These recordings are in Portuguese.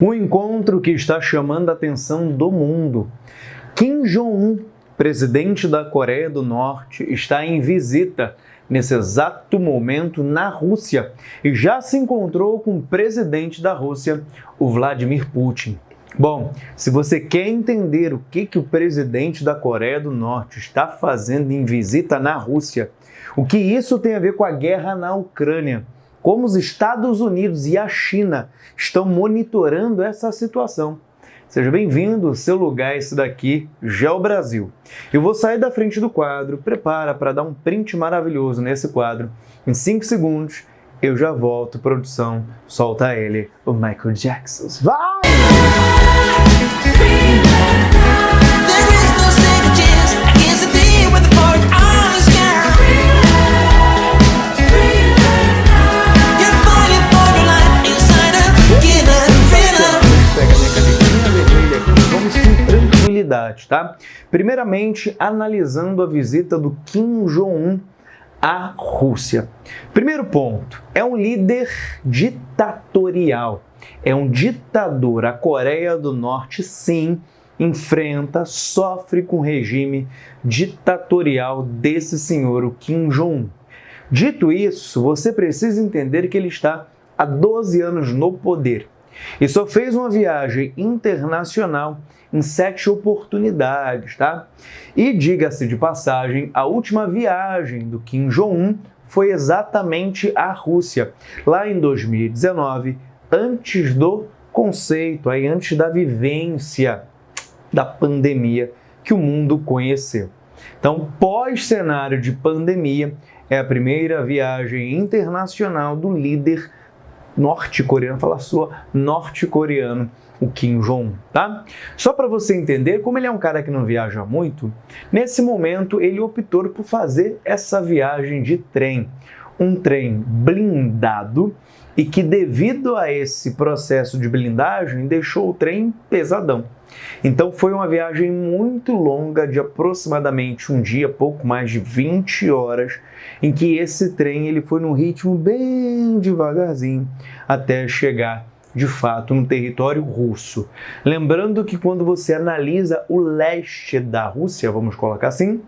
Um encontro que está chamando a atenção do mundo. Kim Jong-un, presidente da Coreia do Norte, está em visita nesse exato momento na Rússia e já se encontrou com o presidente da Rússia, o Vladimir Putin. Bom, se você quer entender o que o presidente da Coreia do Norte está fazendo em visita na Rússia, o que isso tem a ver com a guerra na Ucrânia, como os Estados Unidos e a China estão monitorando essa situação. Seja bem-vindo, seu lugar é esse daqui, Geo Brasil. Eu vou sair da frente do quadro, prepara para dar um print maravilhoso nesse quadro. Em 5 segundos, eu já volto, produção, solta ele, o Michael Jackson. Vai! Tá? Primeiramente, analisando a visita do Kim Jong-un à Rússia. Primeiro ponto, é um líder ditatorial, é um ditador. A Coreia do Norte, sim, sofre com o regime ditatorial desse senhor, o Kim Jong-un. Dito isso, você precisa entender que ele está há 12 anos no poder e só fez uma viagem internacional em 7 oportunidades, tá? E diga-se de passagem, a última viagem do Kim Jong-un foi exatamente à Rússia, lá em 2019, antes do conceito, antes da vivência da pandemia que o mundo conheceu. Então, pós-cenário de pandemia, é a primeira viagem internacional do líder norte-coreano, norte-coreano, o Kim Jong-un, tá? Só para você entender, como ele é um cara que não viaja muito, nesse momento ele optou por fazer essa viagem de trem, um trem blindado e que devido a esse processo de blindagem deixou o trem pesadão. Então foi uma viagem muito longa de aproximadamente um dia, pouco mais de 20 horas, em que esse trem ele foi num ritmo bem devagarzinho até chegar de fato no território russo. Lembrando que quando você analisa o leste da Rússia, vamos colocar assim,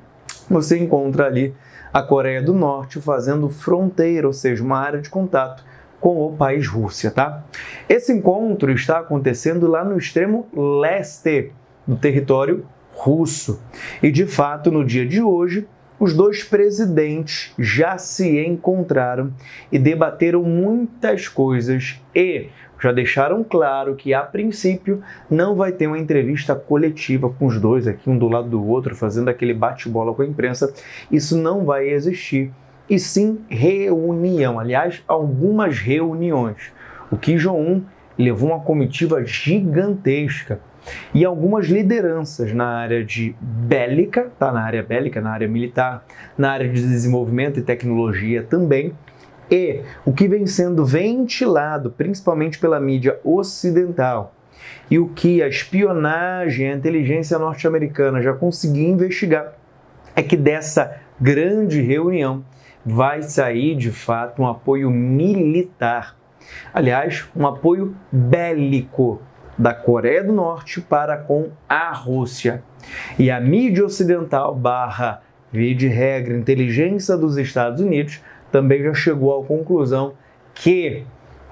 você encontra ali a Coreia do Norte fazendo fronteira, ou seja, uma área de contato com o país Rússia, tá? Esse encontro está acontecendo lá no extremo leste do território russo. E de fato, no dia de hoje, os dois presidentes já se encontraram e debateram muitas coisas e já deixaram claro que, a princípio, não vai ter uma entrevista coletiva com os dois aqui, um do lado do outro, fazendo aquele bate-bola com a imprensa. Isso não vai existir. E sim reunião, aliás, algumas reuniões. O Kim Jong-un levou uma comitiva gigantesca e algumas lideranças na área de bélica, tá? Na área militar, na área de desenvolvimento e tecnologia também. E o que vem sendo ventilado, principalmente pela mídia ocidental, e o que a espionagem, a inteligência norte-americana já conseguiu investigar, é que dessa grande reunião vai sair, de fato, um apoio militar. Aliás, um apoio bélico da Coreia do Norte para com a Rússia. E a mídia ocidental via de regra, inteligência dos Estados Unidos, também já chegou à conclusão que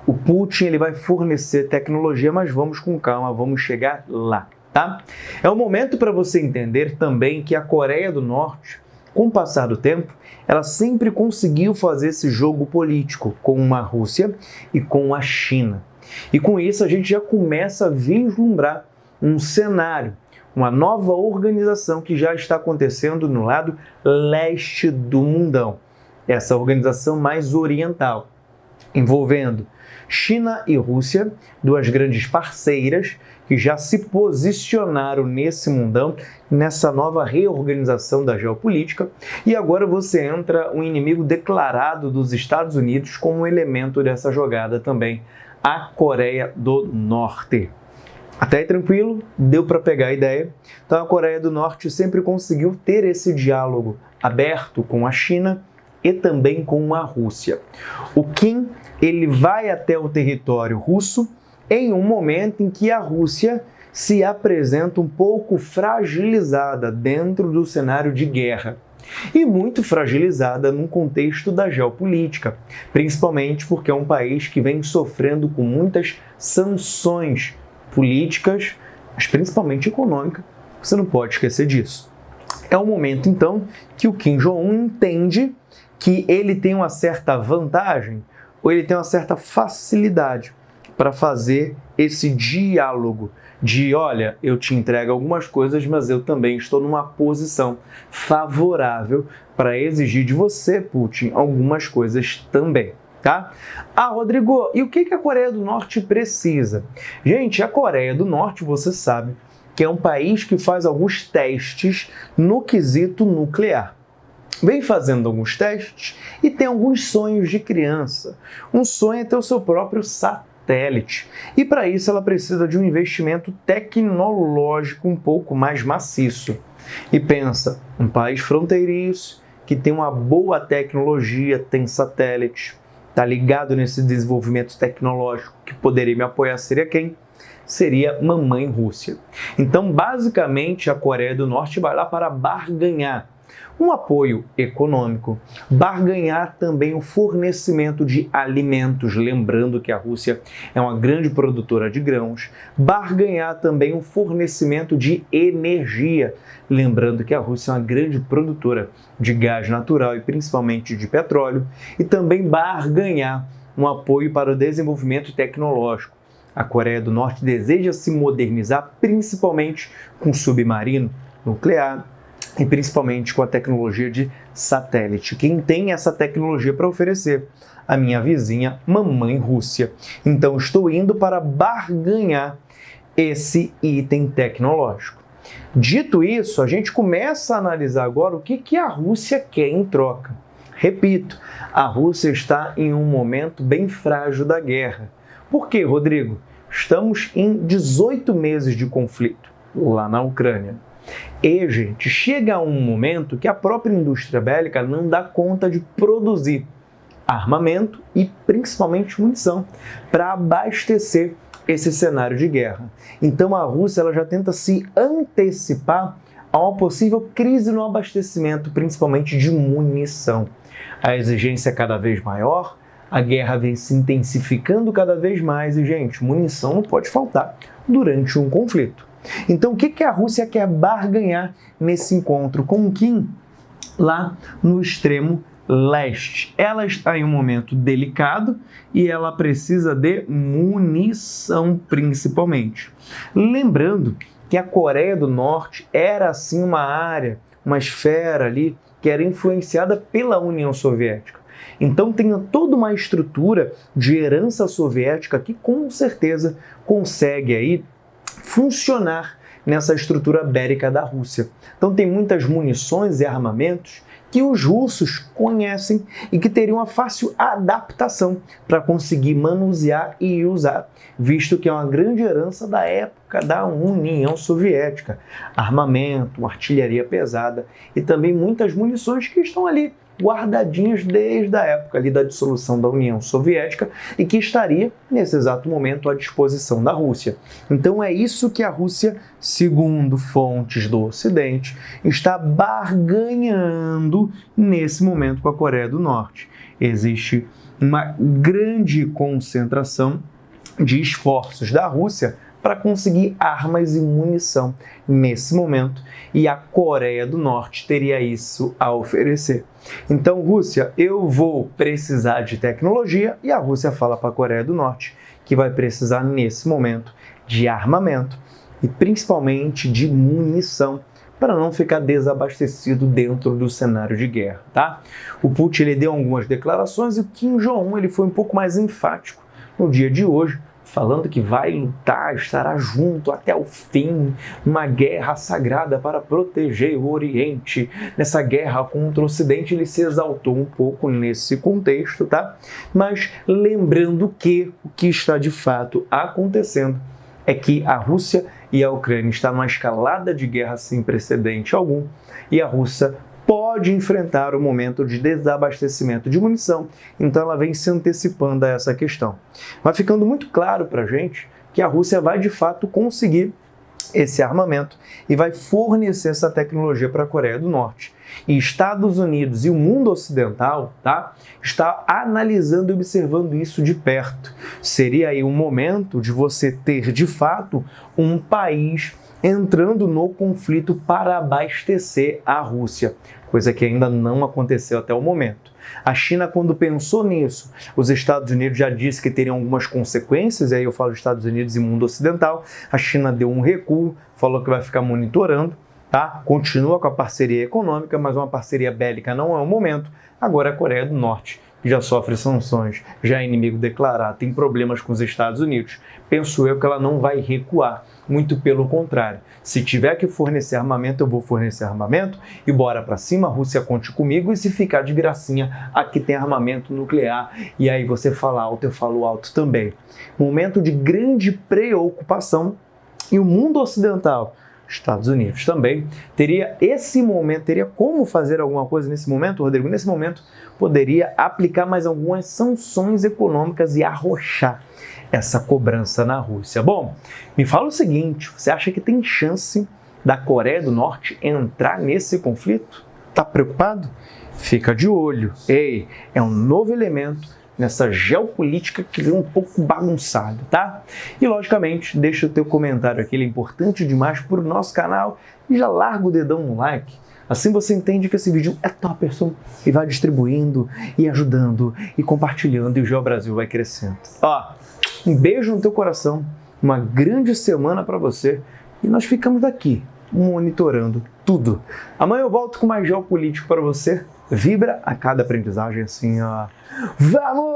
o Putin ele vai fornecer tecnologia, mas vamos com calma, vamos chegar lá, tá? É um momento para você entender também que a Coreia do Norte, com o passar do tempo, ela sempre conseguiu fazer esse jogo político com a Rússia e com a China. E com isso a gente já começa a vislumbrar um cenário, uma nova organização que já está acontecendo no lado leste do mundão. Essa organização mais oriental, envolvendo China e Rússia, duas grandes parceiras que já se posicionaram nesse mundão, nessa nova reorganização da geopolítica, e agora você entra um inimigo declarado dos Estados Unidos como um elemento dessa jogada também, a Coreia do Norte. Até aí tranquilo? Deu para pegar a ideia? Então a Coreia do Norte sempre conseguiu ter esse diálogo aberto com a China e também com a Rússia. O Kim ele vai até o território russo em um momento em que a Rússia se apresenta um pouco fragilizada dentro do cenário de guerra e muito fragilizada no contexto da geopolítica, principalmente porque é um país que vem sofrendo com muitas sanções políticas, mas principalmente econômicas. Você não pode esquecer disso. É um momento, então, que o Kim Jong-un entende que ele tem uma certa vantagem ou ele tem uma certa facilidade para fazer esse diálogo de, olha, eu te entrego algumas coisas, mas eu também estou numa posição favorável para exigir de você, Putin, algumas coisas também, tá? Ah, Rodrigo, e o que a Coreia do Norte precisa? Gente, a Coreia do Norte, você sabe, que é um país que faz alguns testes no quesito nuclear. Vem fazendo alguns testes e tem alguns sonhos de criança. Um sonho é ter o seu próprio satélite. E para isso ela precisa de um investimento tecnológico um pouco mais maciço. E pensa, um país fronteiriço, que tem uma boa tecnologia, tem satélite, está ligado nesse desenvolvimento tecnológico, que poderia me apoiar seria quem? Seria mamãe Rússia. Então, basicamente, a Coreia do Norte vai lá para barganhar um apoio econômico, barganhar também o fornecimento de alimentos, lembrando que a Rússia é uma grande produtora de grãos, barganhar também o fornecimento de energia, lembrando que a Rússia é uma grande produtora de gás natural e principalmente de petróleo, e também barganhar um apoio para o desenvolvimento tecnológico. A Coreia do Norte deseja se modernizar principalmente com submarino nuclear, e principalmente com a tecnologia de satélite. Quem tem essa tecnologia para oferecer? A minha vizinha, mamãe Rússia. Então, estou indo para barganhar esse item tecnológico. Dito isso, a gente começa a analisar agora o que a Rússia quer em troca. Repito, a Rússia está em um momento bem frágil da guerra. Por quê, Rodrigo? Estamos em 18 meses de conflito lá na Ucrânia. E, gente, chega um momento que a própria indústria bélica não dá conta de produzir armamento e principalmente munição para abastecer esse cenário de guerra. Então a Rússia ela já tenta se antecipar a uma possível crise no abastecimento, principalmente de munição. A exigência é cada vez maior, a guerra vem se intensificando cada vez mais e, gente, munição não pode faltar durante um conflito. Então, o que a Rússia quer barganhar nesse encontro com o Kim lá no extremo leste? Ela está em um momento delicado e ela precisa de munição, principalmente. Lembrando que a Coreia do Norte era, assim, uma área, uma esfera ali que era influenciada pela União Soviética. Então, tem toda uma estrutura de herança soviética que, com certeza, consegue aí funcionar nessa estrutura bélica da Rússia. Então tem muitas munições e armamentos que os russos conhecem e que teriam uma fácil adaptação para conseguir manusear e usar, visto que é uma grande herança da época da União Soviética. Armamento, artilharia pesada e também muitas munições que estão ali guardadinhas desde a época ali da dissolução da União Soviética e que estaria, nesse exato momento, à disposição da Rússia. Então é isso que a Rússia, segundo fontes do Ocidente, está barganhando nesse momento com a Coreia do Norte. Existe uma grande concentração de esforços da Rússia para conseguir armas e munição nesse momento, e a Coreia do Norte teria isso a oferecer. Então, Rússia, eu vou precisar de tecnologia, e a Rússia fala para a Coreia do Norte que vai precisar nesse momento de armamento e principalmente de munição para não ficar desabastecido dentro do cenário de guerra, tá? O Putin ele deu algumas declarações e o Kim Jong-un ele foi um pouco mais enfático no dia de hoje, falando que vai lutar, estará junto até o fim, numa guerra sagrada para proteger o Oriente. Nessa guerra contra o Ocidente, ele se exaltou um pouco nesse contexto, tá? Mas lembrando que o que está de fato acontecendo é que a Rússia e a Ucrânia estão numa escalada de guerra sem precedente algum, e a Rússia pode enfrentar o momento de desabastecimento de munição, então ela vem se antecipando a essa questão. Vai ficando muito claro para a gente que a Rússia vai de fato conseguir esse armamento e vai fornecer essa tecnologia para a Coreia do Norte. E Estados Unidos e o mundo ocidental, tá, está analisando e observando isso de perto. Seria aí um momento de você ter de fato um país entrando no conflito para abastecer a Rússia, coisa que ainda não aconteceu até o momento. A China, quando pensou nisso, os Estados Unidos já disse que teriam algumas consequências, e aí eu falo Estados Unidos e mundo ocidental. A China deu um recuo, falou que vai ficar monitorando, tá? Continua com a parceria econômica, mas uma parceria bélica não é o momento. Agora a Coreia do Norte, que já sofre sanções, já é inimigo declarado, tem problemas com os Estados Unidos. Penso eu que ela não vai recuar, muito pelo contrário. Se tiver que fornecer armamento, eu vou fornecer armamento e bora pra cima, a Rússia conte comigo, e se ficar de gracinha, aqui tem armamento nuclear, e aí você fala alto, eu falo alto também. Momento de grande preocupação, e o mundo ocidental, Estados Unidos também, teria esse momento, teria como fazer alguma coisa nesse momento, Rodrigo? Nesse momento, poderia aplicar mais algumas sanções econômicas e arrochar essa cobrança na Rússia. Bom, me fala o seguinte, você acha que tem chance da Coreia do Norte entrar nesse conflito? Tá preocupado? Fica de olho. Ei, é um novo elemento nessa geopolítica que veio um pouco bagunçada, tá? E logicamente, deixa o teu comentário aqui, ele é importante demais para o nosso canal, e já larga o dedão no like. Assim você entende que esse vídeo é topperson e vai distribuindo e ajudando e compartilhando, e o GeoBrasil vai crescendo. Ó, um beijo no teu coração, uma grande semana para você, e nós ficamos daqui monitorando tudo. Amanhã eu volto com mais geopolítico para você. Vibra a cada aprendizagem assim, ó. Vamos!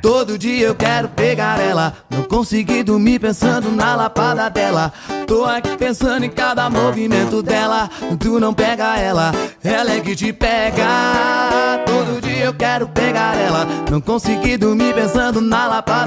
Todo dia eu quero pegar ela, não consegui dormir pensando na lapada dela. Tô aqui pensando em cada movimento dela. Tu não pega ela, ela é que te pega. Todo dia eu quero pegar ela, não consegui dormir pensando na lapada